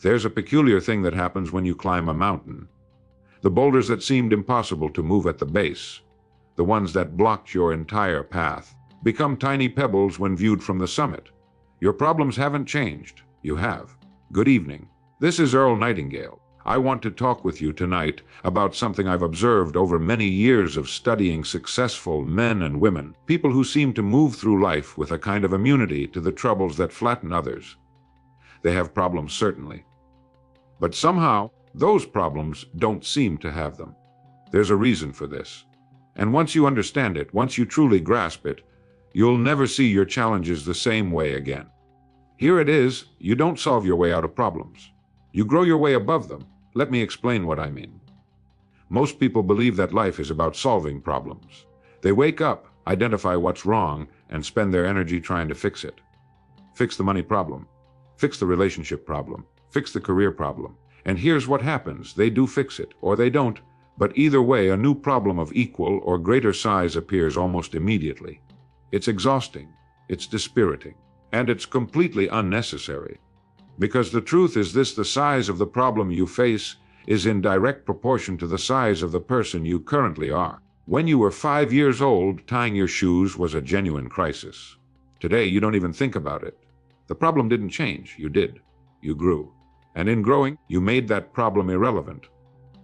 There's a peculiar thing that happens when you climb a mountain. The boulders that seemed impossible to move at the base, the ones that blocked your entire path, become tiny pebbles when viewed from the summit. Your problems haven't changed. You have. Good evening. This is Earl Nightingale. I want to talk with you tonight about something I've observed over many years of studying successful men and women, people who seem to move through life with a kind of immunity to the troubles that flatten others. They have problems, certainly. But somehow, those problems don't seem to have them. There's a reason for this. And once you understand it, once you truly grasp it, you'll never see your challenges the same way again. Here it is, you don't solve your way out of problems. You grow your way above them. Let me explain what I mean. Most people believe that life is about solving problems. They wake up, identify what's wrong, and spend their energy trying to fix it. Fix the money problem. Fix the relationship problem. Fix the career problem. And here's what happens. They do fix it, or they don't, but either way, a new problem of equal or greater size appears almost immediately. It's exhausting, it's dispiriting, and it's completely unnecessary. Because the truth is this: the size of the problem you face is in direct proportion to the size of the person you currently are. When you were 5 years old, tying your shoes was a genuine crisis. Today, you don't even think about it. The problem didn't change, you did. You grew. And in growing, you made that problem irrelevant.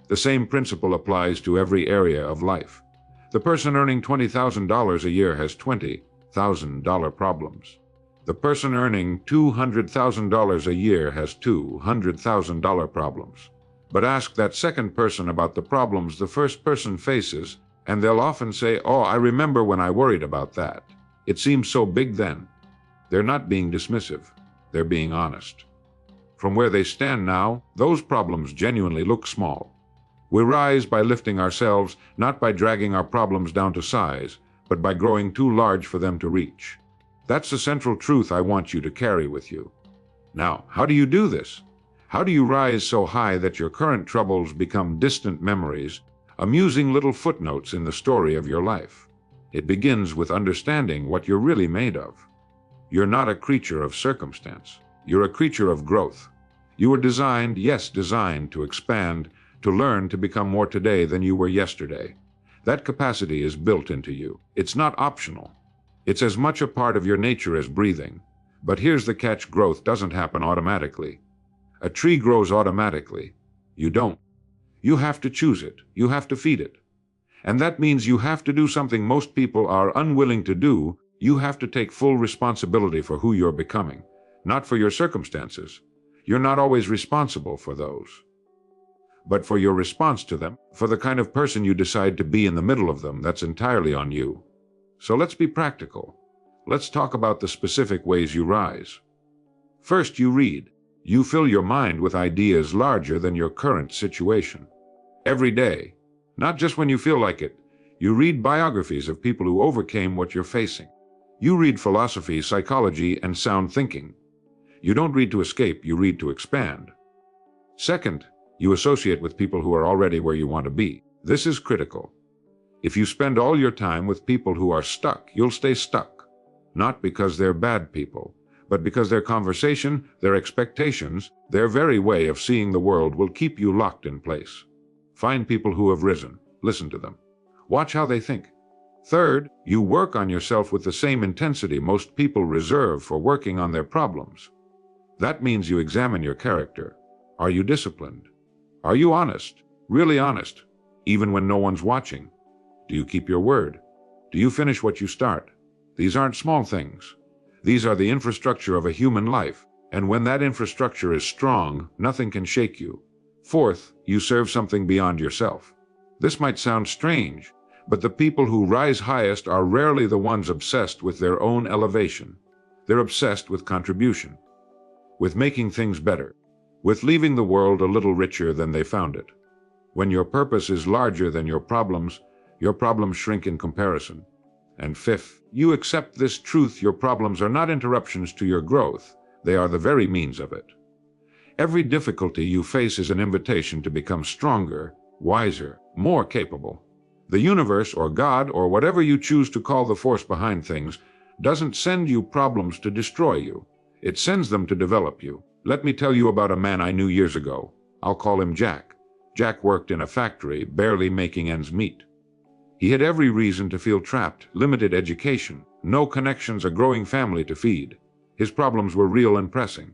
The same principle applies to every area of life. The person earning $20,000 a year has $20,000 problems. The person earning $200,000 a year has $200,000 problems. But ask that second person about the problems the first person faces, and they'll often say, "Oh, I remember when I worried about that. It seemed so big then." They're not being dismissive. They're being honest. From where they stand now, those problems genuinely look small. We rise by lifting ourselves, not by dragging our problems down to size, but by growing too large for them to reach. That's the central truth I want you to carry with you. Now, how do you do this? How do you rise so high that your current troubles become distant memories, amusing little footnotes in the story of your life? It begins with understanding what you're really made of. You're not a creature of circumstance. You're a creature of growth. You were designed, yes, designed to expand, to learn to become more today than you were yesterday. That capacity is built into you. It's not optional. It's as much a part of your nature as breathing. But here's the catch: growth doesn't happen automatically. A tree grows automatically. You don't. You have to choose it. You have to feed it. And that means you have to do something most people are unwilling to do. You have to take full responsibility for who you're becoming, not for your circumstances. You're not always responsible for those, but for your response to them, for the kind of person you decide to be in the middle of them. That's entirely on you. So let's be practical. Let's talk about the specific ways you rise. First, you read. You fill your mind with ideas larger than your current situation. Every day, not just when you feel like it. You read biographies of people who overcame what you're facing. You read philosophy, psychology, and sound thinking. You don't read to escape, you read to expand. Second, you associate with people who are already where you want to be. This is critical. If you spend all your time with people who are stuck, you'll stay stuck. Not because they're bad people, but because their conversation, their expectations, their very way of seeing the world will keep you locked in place. Find people who have risen. Listen to them. Watch how they think. Third, you work on yourself with the same intensity most people reserve for working on their problems. That means you examine your character. Are you disciplined? Are you honest? Really honest, even when no one's watching? Do you keep your word? Do you finish what you start? These aren't small things. These are the infrastructure of a human life, and when that infrastructure is strong, nothing can shake you. Fourth, you serve something beyond yourself. This might sound strange, but the people who rise highest are rarely the ones obsessed with their own elevation. They're obsessed with contribution, with making things better, with leaving the world a little richer than they found it. When your purpose is larger than your problems shrink in comparison. And fifth, you accept this truth: your problems are not interruptions to your growth. They are the very means of it. Every difficulty you face is an invitation to become stronger, wiser, more capable. The universe, or God, or whatever you choose to call the force behind things, doesn't send you problems to destroy you. It sends them to develop you. Let me tell you about a man I knew years ago. I'll call him Jack. Jack worked in a factory, barely making ends meet. He had every reason to feel trapped: limited education, no connections, a growing family to feed. His problems were real and pressing.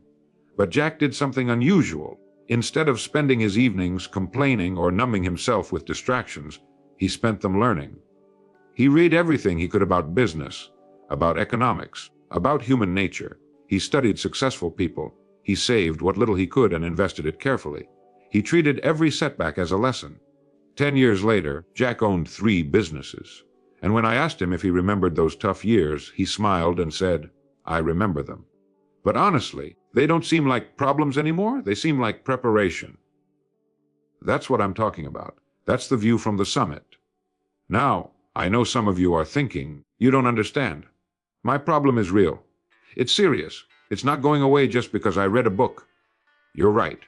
But Jack did something unusual. Instead of spending his evenings complaining or numbing himself with distractions, he spent them learning. He read everything he could about business, about economics, about human nature. He studied successful people. He saved what little he could and invested it carefully. He treated every setback as a lesson. 10 years later, Jack owned 3 businesses. And when I asked him if he remembered those tough years, he smiled and said, "I remember them. But honestly, they don't seem like problems anymore. They seem like preparation." That's what I'm talking about. That's the view from the summit. Now, I know some of you are thinking, you don't understand. My problem is real. It's serious. It's not going away just because I read a book. You're right.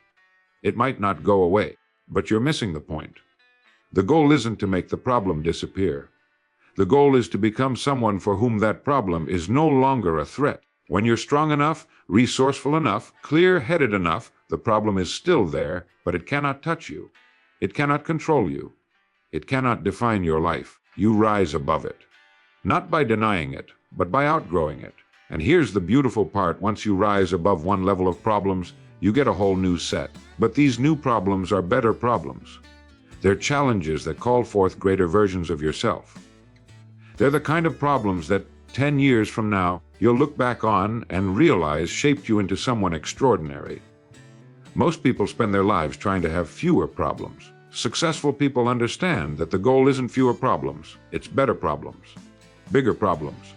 It might not go away, but you're missing the point. The goal isn't to make the problem disappear. The goal is to become someone for whom that problem is no longer a threat. When you're strong enough, resourceful enough, clear-headed enough, the problem is still there, but it cannot touch you. It cannot control you. It cannot define your life. You rise above it. Not by denying it, but by outgrowing it. And here's the beautiful part: once you rise above one level of problems, you get a whole new set. But these new problems are better problems. They're challenges that call forth greater versions of yourself. They're the kind of problems that 10 years from now, you'll look back on and realize shaped you into someone extraordinary. Most people spend their lives trying to have fewer problems. Successful people understand that the goal isn't fewer problems, it's better problems, bigger problems,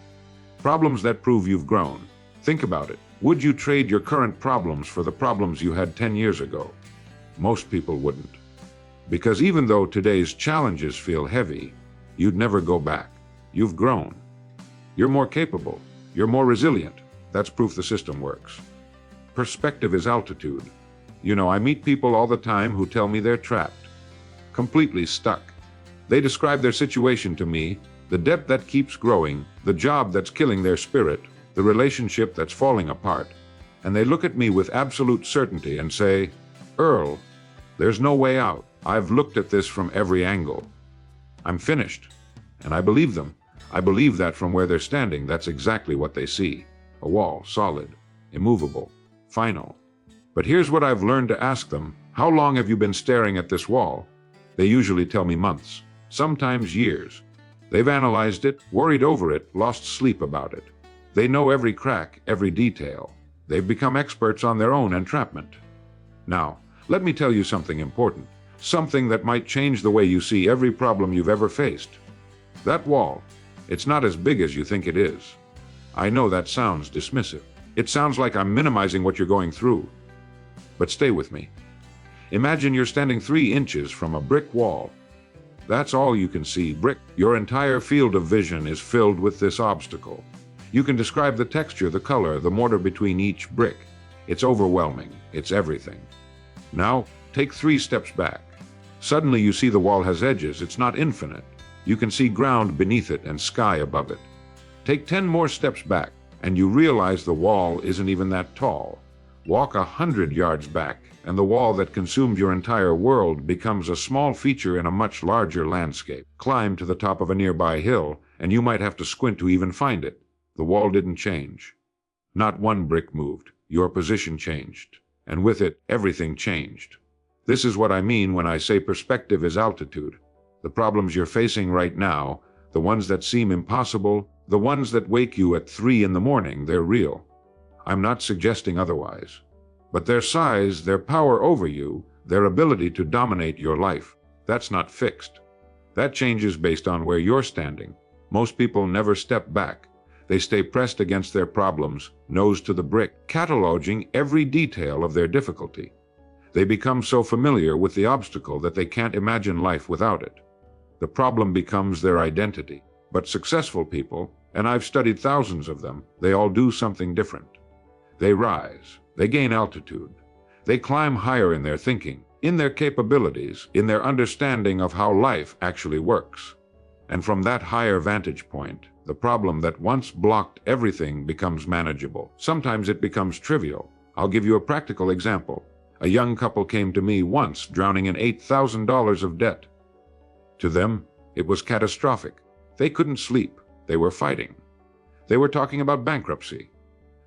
problems that prove you've grown. Think about it. Would you trade your current problems for the problems you had 10 years ago? Most people wouldn't. Because even though today's challenges feel heavy, you'd never go back. You've grown. You're more capable. You're more resilient. That's proof the system works. Perspective is altitude. You know, I meet people all the time who tell me they're trapped, completely stuck. They describe their situation to me, the debt that keeps growing, the job that's killing their spirit, the relationship that's falling apart, and they look at me with absolute certainty and say, "Earl, there's no way out. I've looked at this from every angle. I'm finished." And I believe them. I believe that from where they're standing, that's exactly what they see. A wall, solid, immovable, final. But here's what I've learned to ask them: how long have you been staring at this wall? They usually tell me months, sometimes years. They've analyzed it, worried over it, lost sleep about it. They know every crack, every detail. They've become experts on their own entrapment. Now, let me tell you something important, something that might change the way you see every problem you've ever faced. That wall, it's not as big as you think it is. I know that sounds dismissive. It sounds like I'm minimizing what you're going through. But stay with me. Imagine you're standing 3 inches from a brick wall. That's all you can see, brick. Your entire field of vision is filled with this obstacle. You can describe the texture, the color, the mortar between each brick. It's overwhelming. It's everything. Now, take 3 steps back. Suddenly you see the wall has edges. It's not infinite. You can see ground beneath it and sky above it. Take 10 more steps back, and you realize the wall isn't even that tall. Walk 100 yards back, and the wall that consumed your entire world becomes a small feature in a much larger landscape. Climb to the top of a nearby hill, and you might have to squint to even find it. The wall didn't change. Not one brick moved. Your position changed. And with it, everything changed. This is what I mean when I say perspective is altitude. The problems you're facing right now, the ones that seem impossible, the ones that wake you at 3 in the morning, they're real. I'm not suggesting otherwise. But their size, their power over you, their ability to dominate your life, that's not fixed. That changes based on where you're standing. Most people never step back. They stay pressed against their problems, nose to the brick, cataloging every detail of their difficulty. They become so familiar with the obstacle that they can't imagine life without it. The problem becomes their identity. But successful people, and I've studied thousands of them, they all do something different. They rise. They gain altitude. They climb higher in their thinking, in their capabilities, in their understanding of how life actually works. And from that higher vantage point, the problem that once blocked everything becomes manageable. Sometimes it becomes trivial. I'll give you a practical example. A young couple came to me once drowning in $8,000 of debt. To them, it was catastrophic. They couldn't sleep. They were fighting. They were talking about bankruptcy.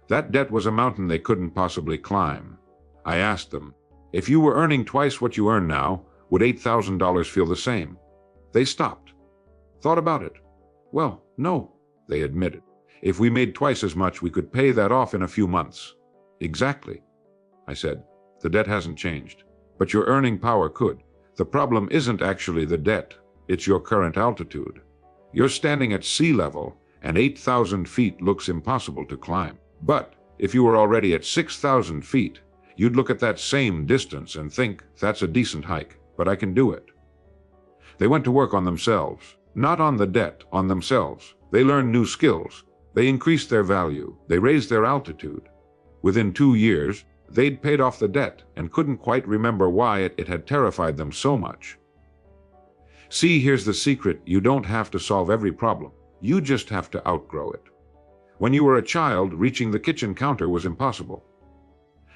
That debt was a mountain they couldn't possibly climb. I asked them, if you were earning twice what you earn now, would $8,000 feel the same? They stopped. Thought about it. Well, no, they admitted. If we made twice as much, we could pay that off in a few months. Exactly. I said, the debt hasn't changed, but your earning power could. The problem isn't actually the debt, it's your current altitude. You're standing at sea level, and 8,000 feet looks impossible to climb. But if you were already at 6,000 feet, you'd look at that same distance and think, that's a decent hike, but I can do it. They went to work on themselves, not on the debt, on themselves. They learned new skills. They increased their value. They raised their altitude. Within 2 years, they'd paid off the debt and couldn't quite remember why it had terrified them so much. See, here's the secret. You don't have to solve every problem. You just have to outgrow it. When you were a child, reaching the kitchen counter was impossible.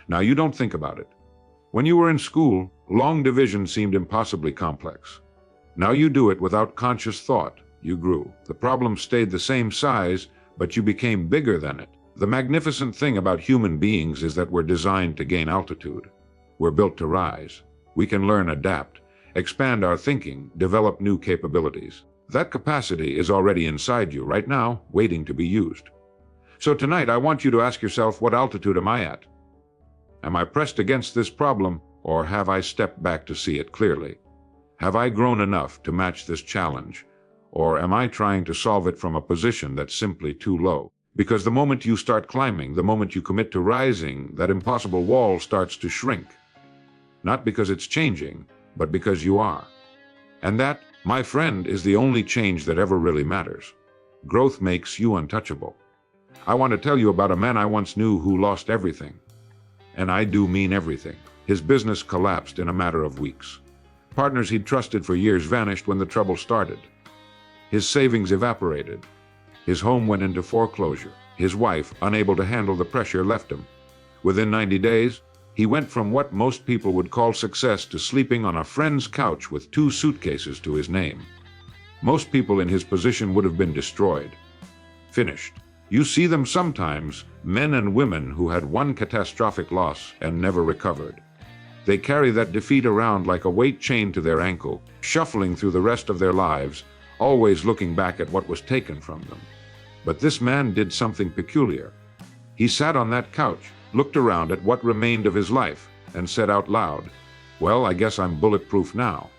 Now you don't think about it. When you were in school, long division seemed impossibly complex. Now you do it without conscious thought. You grew. The problem stayed the same size, but you became bigger than it. The magnificent thing about human beings is that we're designed to gain altitude. We're built to rise. We can learn, adapt, expand our thinking, develop new capabilities. That capacity is already inside you right now, waiting to be used. So tonight, I want you to ask yourself, what altitude am I at? Am I pressed against this problem, or have I stepped back to see it clearly? Have I grown enough to match this challenge, or am I trying to solve it from a position that's simply too low? Because the moment you start climbing, the moment you commit to rising, that impossible wall starts to shrink. Not because it's changing, but because you are. And that, my friend, is the only change that ever really matters. Growth makes you untouchable. I want to tell you about a man I once knew who lost everything. And I do mean everything. His business collapsed in a matter of weeks. Partners he'd trusted for years vanished when the trouble started. His savings evaporated. His home went into foreclosure. His wife, unable to handle the pressure, left him. Within 90 days, he went from what most people would call success to sleeping on a friend's couch with 2 suitcases to his name. Most people in his position would have been destroyed. Finished. You see them sometimes, men and women who had one catastrophic loss and never recovered. They carry that defeat around like a weight chained to their ankle, shuffling through the rest of their lives, always looking back at what was taken from them. But this man did something peculiar. He sat on that couch, looked around at what remained of his life, and said out loud, "Well, I guess I'm bulletproof now."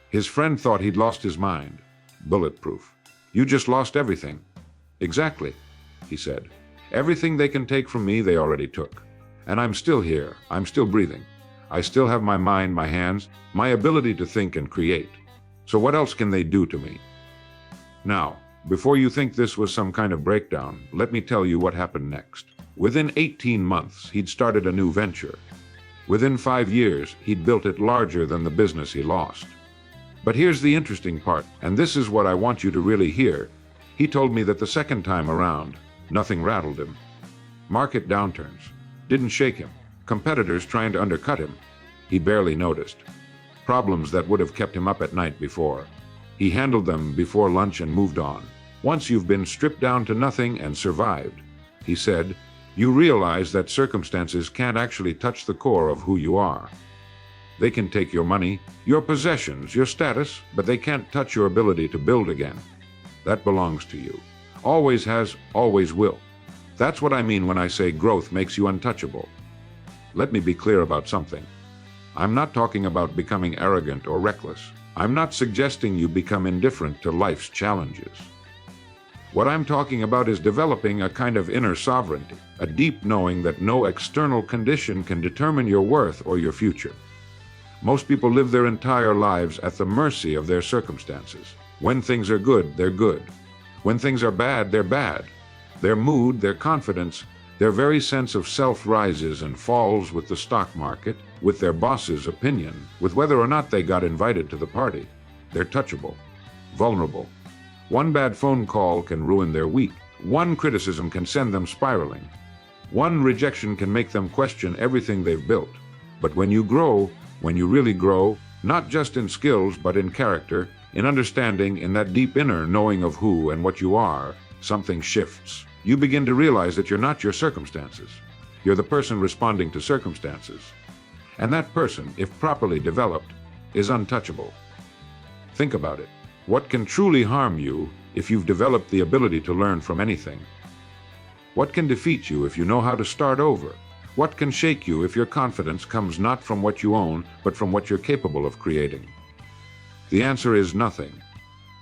His friend thought he'd lost his mind. Bulletproof. You just lost everything. Exactly, he said. Everything they can take from me, they already took. And I'm still here. I'm still breathing. I still have my mind, my hands, my ability to think and create. So what else can they do to me? Now, before you think this was some kind of breakdown, let me tell you what happened next. Within 18 months, he'd started a new venture. Within 5 years, he'd built it larger than the business he lost. But here's the interesting part, and this is what I want you to really hear. He told me that the second time around, nothing rattled him. Market downturns didn't shake him. Competitors trying to undercut him, he barely noticed. Problems that would have kept him up at night before. He handled them before lunch and moved on. Once you've been stripped down to nothing and survived, he said, you realize that circumstances can't actually touch the core of who you are. They can take your money, your possessions, your status, but they can't touch your ability to build again. That belongs to you. Always has, always will. That's what I mean when I say growth makes you untouchable. Let me be clear about something. I'm not talking about becoming arrogant or reckless. I'm not suggesting you become indifferent to life's challenges. What I'm talking about is developing a kind of inner sovereignty, a deep knowing that no external condition can determine your worth or your future. Most people live their entire lives at the mercy of their circumstances. When things are good, they're good. When things are bad, they're bad. Their mood, their confidence, their very sense of self rises and falls with the stock market, with their boss's opinion, with whether or not they got invited to the party. They're touchable, vulnerable. One bad phone call can ruin their week. One criticism can send them spiraling. One rejection can make them question everything they've built. But when you grow, when you really grow, not just in skills but in character, in understanding, in that deep inner knowing of who and what you are, something shifts. You begin to realize that you're not your circumstances. You're the person responding to circumstances. And that person, if properly developed, is untouchable. Think about it. What can truly harm you if you've developed the ability to learn from anything? What can defeat you if you know how to start over? What can shake you if your confidence comes not from what you own, but from what you're capable of creating? The answer is nothing.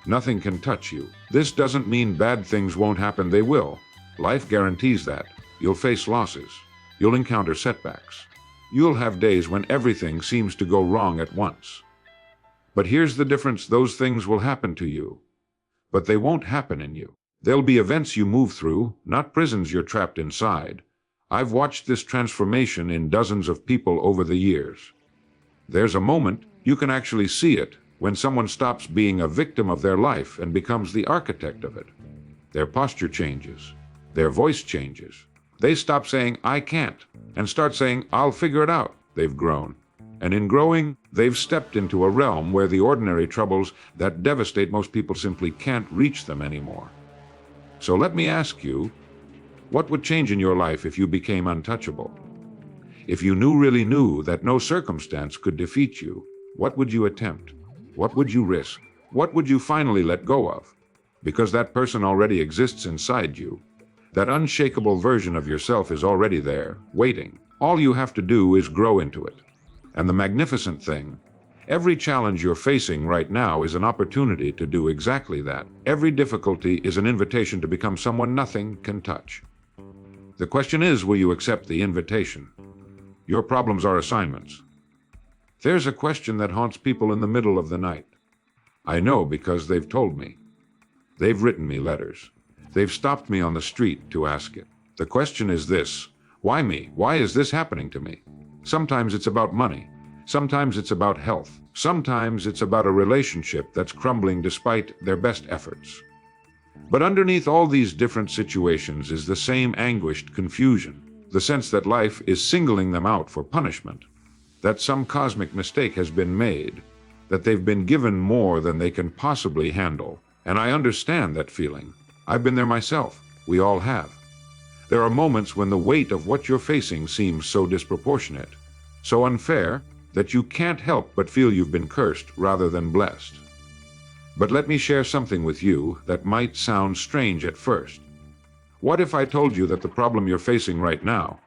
Nothing can touch you. This doesn't mean bad things won't happen, they will. Life guarantees that. You'll face losses. You'll encounter setbacks. You'll have days when everything seems to go wrong at once. But here's the difference: those things will happen to you, but they won't happen in you. They'll be events you move through, not prisons you're trapped inside. I've watched this transformation in dozens of people over the years. There's a moment, you can actually see it, when someone stops being a victim of their life and becomes the architect of it. Their posture changes. Their voice changes. They stop saying, "I can't," and start saying, "I'll figure it out." They've grown. And in growing, they've stepped into a realm where the ordinary troubles that devastate most people simply can't reach them anymore. So let me ask you, what would change in your life if you became untouchable? If you really knew that no circumstance could defeat you, what would you attempt? What would you risk? What would you finally let go of? Because that person already exists inside you. That unshakable version of yourself is already there, waiting. All you have to do is grow into it. And the magnificent thing, every challenge you're facing right now is an opportunity to do exactly that. Every difficulty is an invitation to become someone nothing can touch. The question is, will you accept the invitation? Your problems are assignments. There's a question that haunts people in the middle of the night. I know because they've told me. They've written me letters. They've stopped me on the street to ask it. The question is this: why me? Why is this happening to me? Sometimes it's about money. Sometimes it's about health. Sometimes it's about a relationship that's crumbling despite their best efforts. But underneath all these different situations is the same anguished confusion, the sense that life is singling them out for punishment, that some cosmic mistake has been made, that they've been given more than they can possibly handle. And I understand that feeling. I've been there myself. We all have. There are moments when the weight of what you're facing seems so disproportionate, so unfair, that you can't help but feel you've been cursed rather than blessed. But let me share something with you that might sound strange at first. What if I told you that the problem you're facing right now,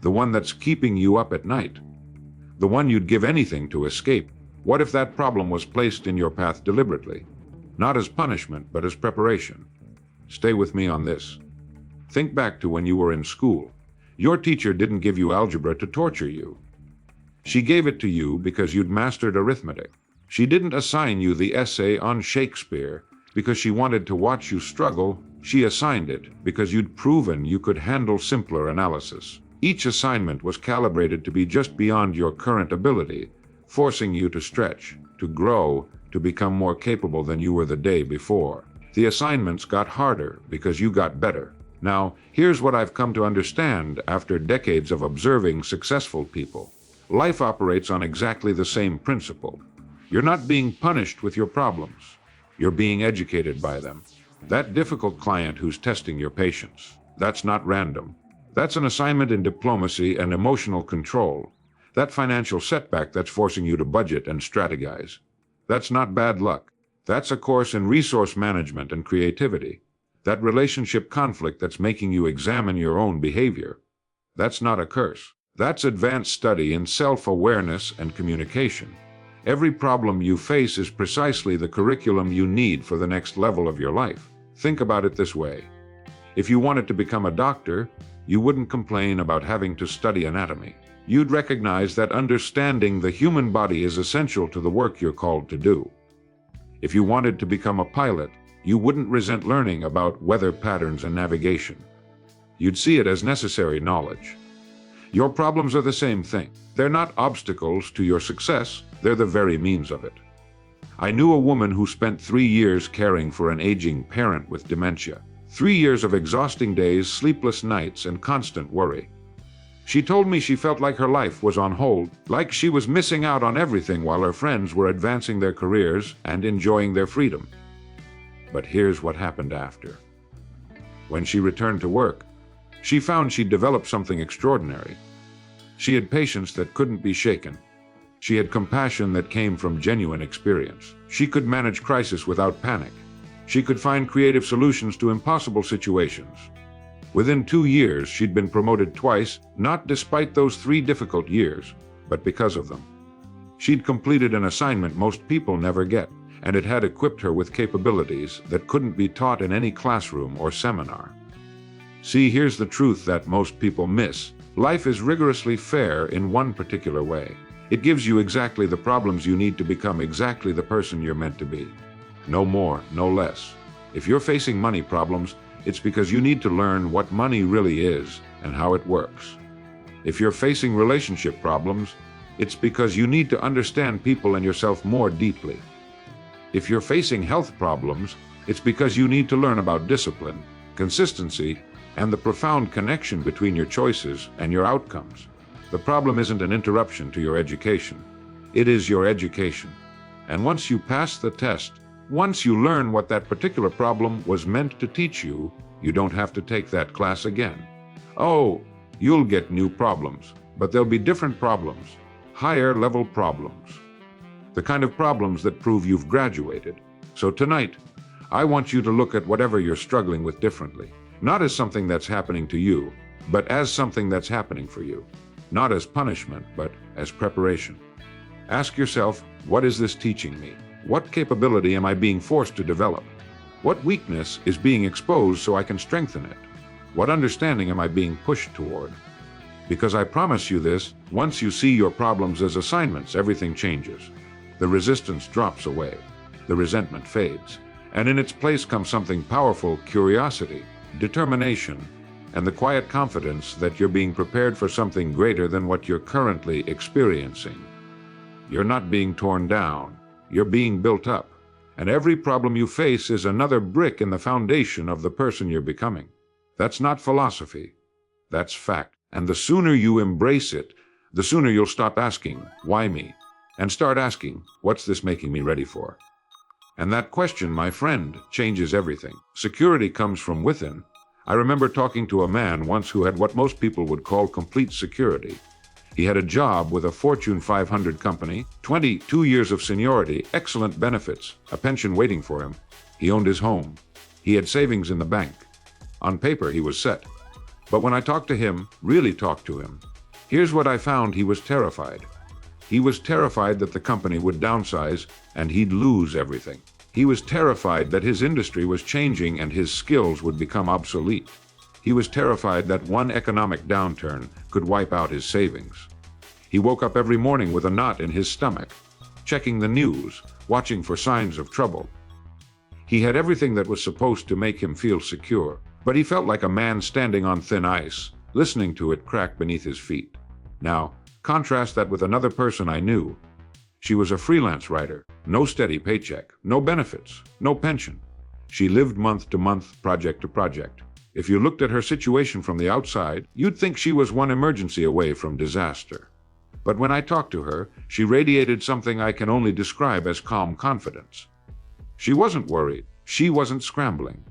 the one that's keeping you up at night, the one you'd give anything to escape, what if that problem was placed in your path deliberately, not as punishment but as preparation? Stay with me on this. Think back to when you were in school. Your teacher didn't give you algebra to torture you. She gave it to you because you'd mastered arithmetic. She didn't assign you the essay on Shakespeare because she wanted to watch you struggle. She assigned it because you'd proven you could handle simpler analysis. Each assignment was calibrated to be just beyond your current ability, forcing you to stretch, to grow, to become more capable than you were the day before. The assignments got harder because you got better. Now, here's what I've come to understand after decades of observing successful people. Life operates on exactly the same principle. You're not being punished with your problems. You're being educated by them. That difficult client who's testing your patience, that's not random. That's an assignment in diplomacy and emotional control. That financial setback that's forcing you to budget and strategize, that's not bad luck. That's a course in resource management and creativity. That relationship conflict that's making you examine your own behavior, that's not a curse. That's advanced study in self-awareness and communication. Every problem you face is precisely the curriculum you need for the next level of your life. Think about it this way. If you wanted to become a doctor, you wouldn't complain about having to study anatomy. You'd recognize that understanding the human body is essential to the work you're called to do. If you wanted to become a pilot, you wouldn't resent learning about weather patterns and navigation. You'd see it as necessary knowledge. Your problems are the same thing. They're not obstacles to your success, they're the very means of it. I knew a woman who spent 3 years caring for an aging parent with dementia. 3 years of exhausting days, sleepless nights, and constant worry. She told me she felt like her life was on hold, like she was missing out on everything while her friends were advancing their careers and enjoying their freedom. But here's what happened after. When she returned to work, she found she'd developed something extraordinary. She had patience that couldn't be shaken. She had compassion that came from genuine experience. She could manage crisis without panic. She could find creative solutions to impossible situations. Within 2 years, she'd been promoted twice, not despite those 3 difficult years, but because of them. She'd completed an assignment most people never get, and it had equipped her with capabilities that couldn't be taught in any classroom or seminar. See, here's the truth that most people miss. Life is rigorously fair in one particular way. It gives you exactly the problems you need to become exactly the person you're meant to be. No more, no less. If you're facing money problems, it's because you need to learn what money really is and how it works. If you're facing relationship problems, it's because you need to understand people and yourself more deeply. If you're facing health problems, it's because you need to learn about discipline, consistency, and the profound connection between your choices and your outcomes. The problem isn't an interruption to your education. It is your education. And once you pass the test, once you learn what that particular problem was meant to teach you, you don't have to take that class again. Oh, you'll get new problems, but they'll be different problems, higher level problems. The kind of problems that prove you've graduated. So tonight, I want you to look at whatever you're struggling with differently. Not as something that's happening to you, but as something that's happening for you. Not as punishment, but as preparation. Ask yourself, what is this teaching me? What capability am I being forced to develop? What weakness is being exposed so I can strengthen it? What understanding am I being pushed toward? Because I promise you this, once you see your problems as assignments, everything changes. The resistance drops away. The resentment fades. And in its place comes something powerful, curiosity, determination, and the quiet confidence that you're being prepared for something greater than what you're currently experiencing. You're not being torn down. You're being built up. And every problem you face is another brick in the foundation of the person you're becoming. That's not philosophy. That's fact. And the sooner you embrace it, the sooner you'll stop asking, why me? And start asking, what's this making me ready for? And that question, my friend, changes everything. Security comes from within. I remember talking to a man once who had what most people would call complete security. He had a job with a Fortune 500 company, 22 years of seniority, excellent benefits, a pension waiting for him. He owned his home. He had savings in the bank. On paper, he was set. But when I talked to him, really talked to him, here's what I found: he was terrified. He was terrified that the company would downsize and he'd lose everything. He was terrified that his industry was changing and his skills would become obsolete. He was terrified that one economic downturn could wipe out his savings. He woke up every morning with a knot in his stomach, checking the news, watching for signs of trouble. He had everything that was supposed to make him feel secure, but he felt like a man standing on thin ice, listening to it crack beneath his feet. Now, contrast that with another person I knew. She was a freelance writer, no steady paycheck, no benefits, no pension. She lived month to month, project to project. If you looked at her situation from the outside, you'd think she was one emergency away from disaster. But when I talked to her, she radiated something I can only describe as calm confidence. She wasn't worried. She wasn't scrambling.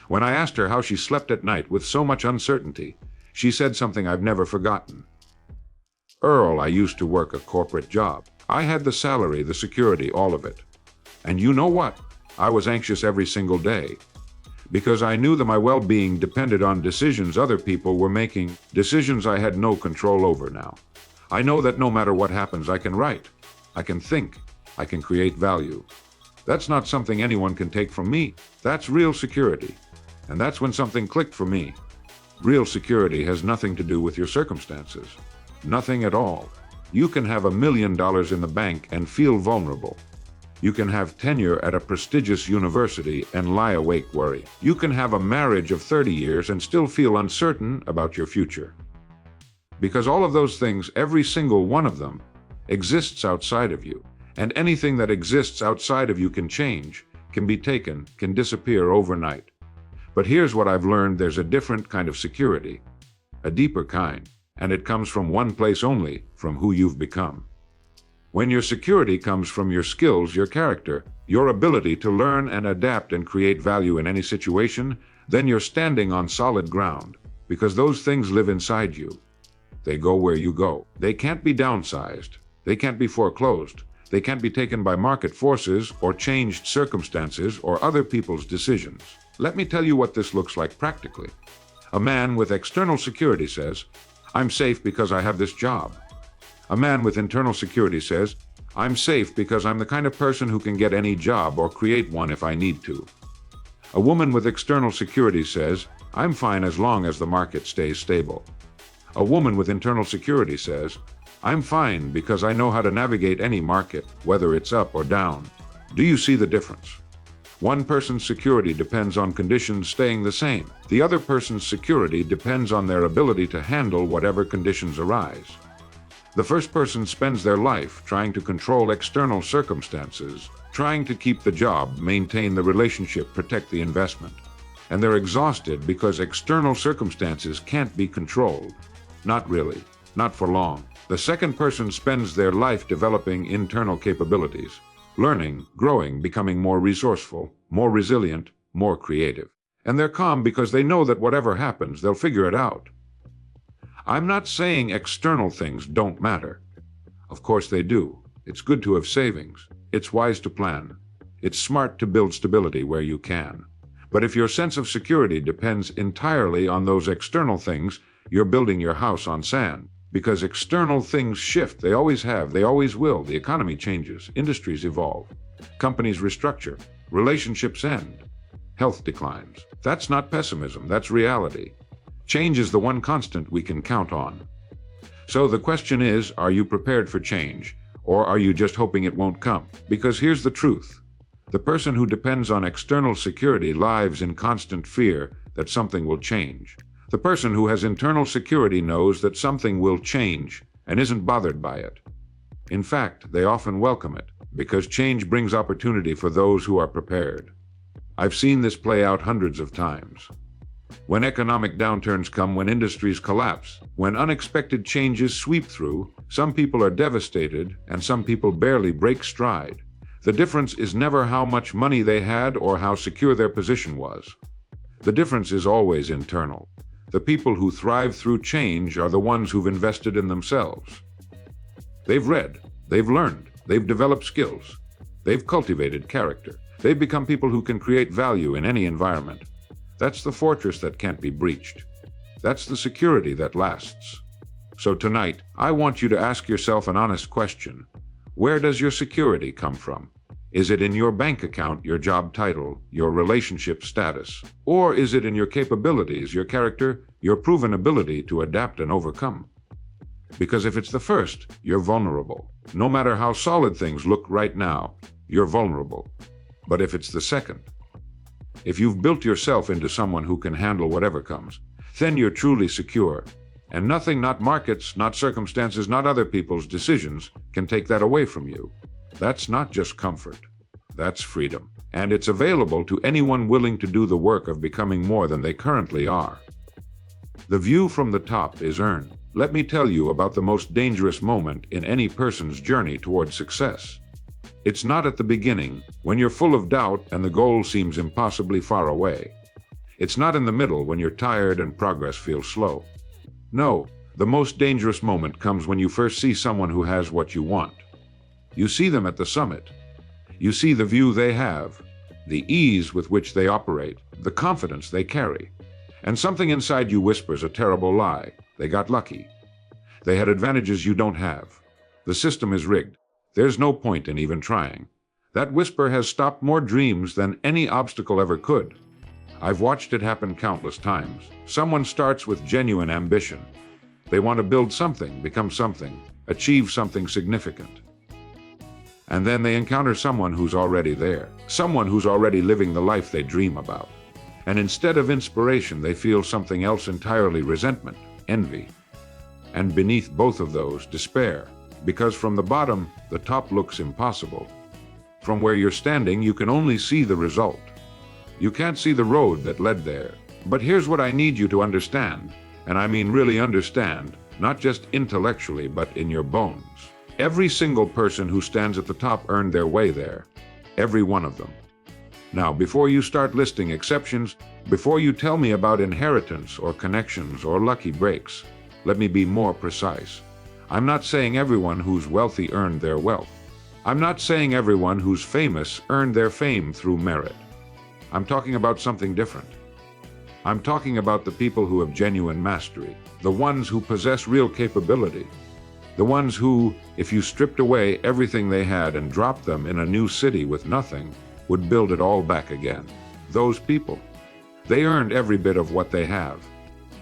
When I asked her how she slept at night with so much uncertainty, she said something I've never forgotten. Earl, I used to work a corporate job. I had the salary, the security, all of it. And you know what? I was anxious every single day. Because I knew that my well-being depended on decisions other people were making, decisions I had no control over now. I know that no matter what happens, I can write, I can think, I can create value. That's not something anyone can take from me. That's real security. And that's when something clicked for me. Real security has nothing to do with your circumstances. Nothing at all. You can have $1 million in the bank and feel vulnerable. You can have tenure at a prestigious university and lie awake worry. You can have a marriage of 30 years and still feel uncertain about your future. Because all of those things, every single one of them, exists outside of you. And anything that exists outside of you can change, can be taken, can disappear overnight. But here's what I've learned: there's a different kind of security, a deeper kind, and it comes from one place only: from who you've become. When your security comes from your skills, your character, your ability to learn and adapt and create value in any situation, then you're standing on solid ground, because those things live inside you. They go where you go. They can't be downsized. They can't be foreclosed. They can't be taken by market forces or changed circumstances or other people's decisions. Let me tell you what this looks like practically. A man with external security says, "I'm safe because I have this job." A man with internal security says, "I'm safe because I'm the kind of person who can get any job or create one if I need to." A woman with external security says, "I'm fine as long as the market stays stable." A woman with internal security says, "I'm fine because I know how to navigate any market, whether it's up or down." Do you see the difference? One person's security depends on conditions staying the same. The other person's security depends on their ability to handle whatever conditions arise. The first person spends their life trying to control external circumstances, trying to keep the job, maintain the relationship, protect the investment. And they're exhausted because external circumstances can't be controlled. Not really. Not for long. The second person spends their life developing internal capabilities, learning, growing, becoming more resourceful, more resilient, more creative. And they're calm because they know that whatever happens, they'll figure it out. I'm not saying external things don't matter. Of course they do. It's good to have savings. It's wise to plan. It's smart to build stability where you can. But if your sense of security depends entirely on those external things, you're building your house on sand. Because external things shift. They always have. They always will. The economy changes. Industries evolve. Companies restructure. Relationships end. Health declines. That's not pessimism. That's reality. Change is the one constant we can count on. So the question is, are you prepared for change? Or are you just hoping it won't come? Because here's the truth. The person who depends on external security lives in constant fear that something will change. The person who has internal security knows that something will change and isn't bothered by it. In fact, they often welcome it, because change brings opportunity for those who are prepared. I've seen this play out hundreds of times. When economic downturns come, when industries collapse, when unexpected changes sweep through, some people are devastated and some people barely break stride. The difference is never how much money they had or how secure their position was. The difference is always internal. The people who thrive through change are the ones who've invested in themselves. They've read, they've learned, they've developed skills, they've cultivated character. They've become people who can create value in any environment. That's the fortress that can't be breached. That's the security that lasts. So tonight, I want you to ask yourself an honest question. Where does your security come from? Is it in your bank account, your job title, your relationship status? Or is it in your capabilities, your character, your proven ability to adapt and overcome? Because if it's the first, you're vulnerable. No matter how solid things look right now, you're vulnerable. But if it's the second, if you've built yourself into someone who can handle whatever comes, then you're truly secure. And nothing, not markets, not circumstances, not other people's decisions, can take that away from you. That's not just comfort. That's freedom. And it's available to anyone willing to do the work of becoming more than they currently are. The view from the top is earned. Let me tell you about the most dangerous moment in any person's journey towards success. It's not at the beginning, when you're full of doubt and the goal seems impossibly far away. It's not in the middle, when you're tired and progress feels slow. No, the most dangerous moment comes when you first see someone who has what you want. You see them at the summit. You see the view they have, the ease with which they operate, the confidence they carry. And something inside you whispers a terrible lie. They got lucky. They had advantages you don't have. The system is rigged. There's no point in even trying. That whisper has stopped more dreams than any obstacle ever could. I've watched it happen countless times. Someone starts with genuine ambition. They want to build something, become something, achieve something significant. And then they encounter someone who's already there, someone who's already living the life they dream about. And instead of inspiration, they feel something else entirely: resentment, envy. And beneath both of those, despair. Because from the bottom, the top looks impossible. From where you're standing, you can only see the result. You can't see the road that led there. But here's what I need you to understand, and I mean really understand, not just intellectually, but in your bones. Every single person who stands at the top earned their way there. Every one of them. Now, before you start listing exceptions, before you tell me about inheritance or connections or lucky breaks, let me be more precise. I'm not saying everyone who's wealthy earned their wealth. I'm not saying everyone who's famous earned their fame through merit. I'm talking about something different. I'm talking about the people who have genuine mastery, the ones who possess real capability, the ones who, if you stripped away everything they had and dropped them in a new city with nothing, would build it all back again. Those people, they earned every bit of what they have.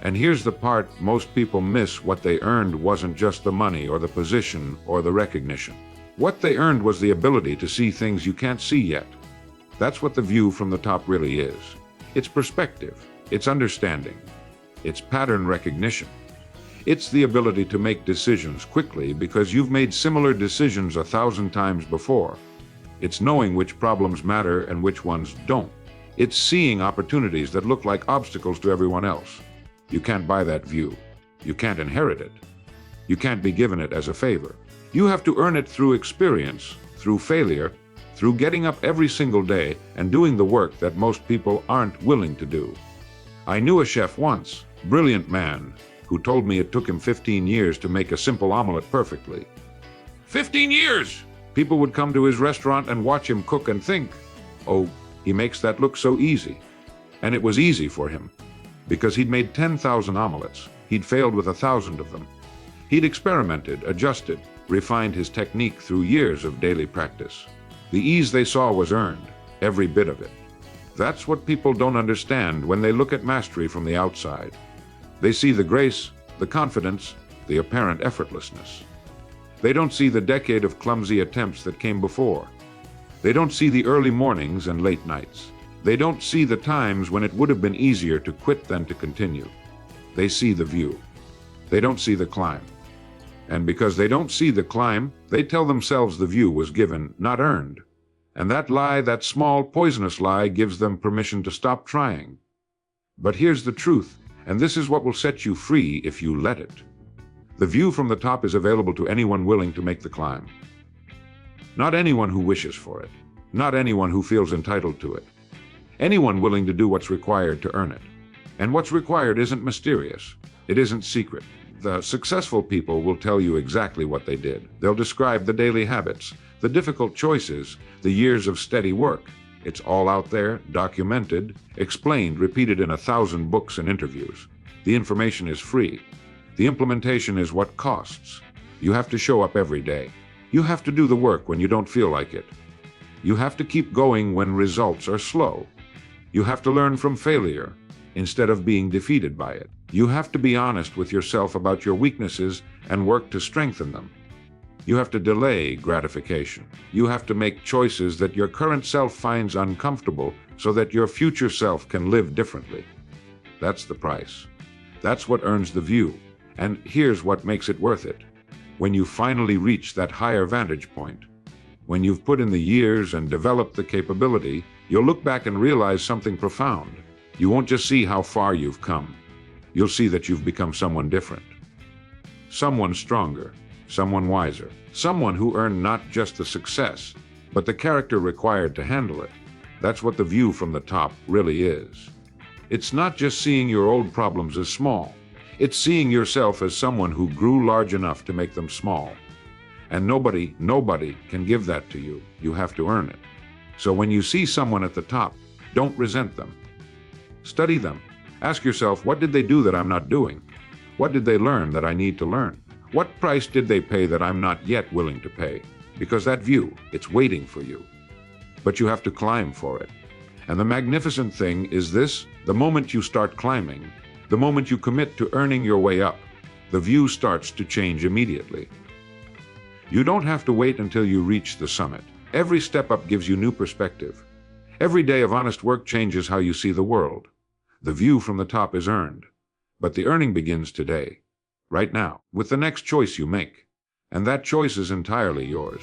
And here's the part most people miss: what they earned wasn't just the money or the position or the recognition. What they earned was the ability to see things you can't see yet. That's what the view from the top really is. It's perspective. It's understanding. It's pattern recognition. It's the ability to make decisions quickly because you've made similar decisions 1,000 times before. It's knowing which problems matter and which ones don't. It's seeing opportunities that look like obstacles to everyone else. You can't buy that view. You can't inherit it. You can't be given it as a favor. You have to earn it through experience, through failure, through getting up every single day and doing the work that most people aren't willing to do. I knew a chef once, brilliant man, who told me it took him 15 years to make a simple omelet perfectly. 15 years! People would come to his restaurant and watch him cook and think, oh, he makes that look so easy. And it was easy for him, because he'd made 10,000 omelets. He'd failed with 1,000 of them. He'd experimented, adjusted, refined his technique through years of daily practice. The ease they saw was earned, every bit of it. That's what people don't understand when they look at mastery from the outside. They see the grace, the confidence, the apparent effortlessness. They don't see the decade of clumsy attempts that came before. They don't see the early mornings and late nights. They don't see the times when it would have been easier to quit than to continue. They see the view. They don't see the climb. And because they don't see the climb, they tell themselves the view was given, not earned. And that lie, that small, poisonous lie, gives them permission to stop trying. But here's the truth, and this is what will set you free if you let it. The view from the top is available to anyone willing to make the climb. Not anyone who wishes for it. Not anyone who feels entitled to it. Anyone willing to do what's required to earn it. And what's required isn't mysterious. It isn't secret. The successful people will tell you exactly what they did. They'll describe the daily habits, the difficult choices, the years of steady work. It's all out there, documented, explained, repeated in 1,000 books and interviews. The information is free. The implementation is what costs. You have to show up every day. You have to do the work when you don't feel like it. You have to keep going when results are slow. You have to learn from failure instead of being defeated by it. You have to be honest with yourself about your weaknesses and work to strengthen them. You have to delay gratification. You have to make choices that your current self finds uncomfortable so that your future self can live differently. That's the price. That's what earns the view. And here's what makes it worth it. When you finally reach that higher vantage point, when you've put in the years and developed the capability, you'll look back and realize something profound. You won't just see how far you've come. You'll see that you've become someone different. Someone stronger, someone wiser, someone who earned not just the success, but the character required to handle it. That's what the view from the top really is. It's not just seeing your old problems as small. It's seeing yourself as someone who grew large enough to make them small. And nobody can give that to you. You have to earn it. So when you see someone at the top, don't resent them. Study them. Ask yourself, what did they do that I'm not doing? What did they learn that I need to learn? What price did they pay that I'm not yet willing to pay? Because that view, it's waiting for you. But you have to climb for it. And the magnificent thing is this: the moment you start climbing, the moment you commit to earning your way up, the view starts to change immediately. You don't have to wait until you reach the summit. Every step up gives you new perspective. Every day of honest work changes how you see the world. The view from the top is earned, but the earning begins today, right now, with the next choice you make. And that choice is entirely yours.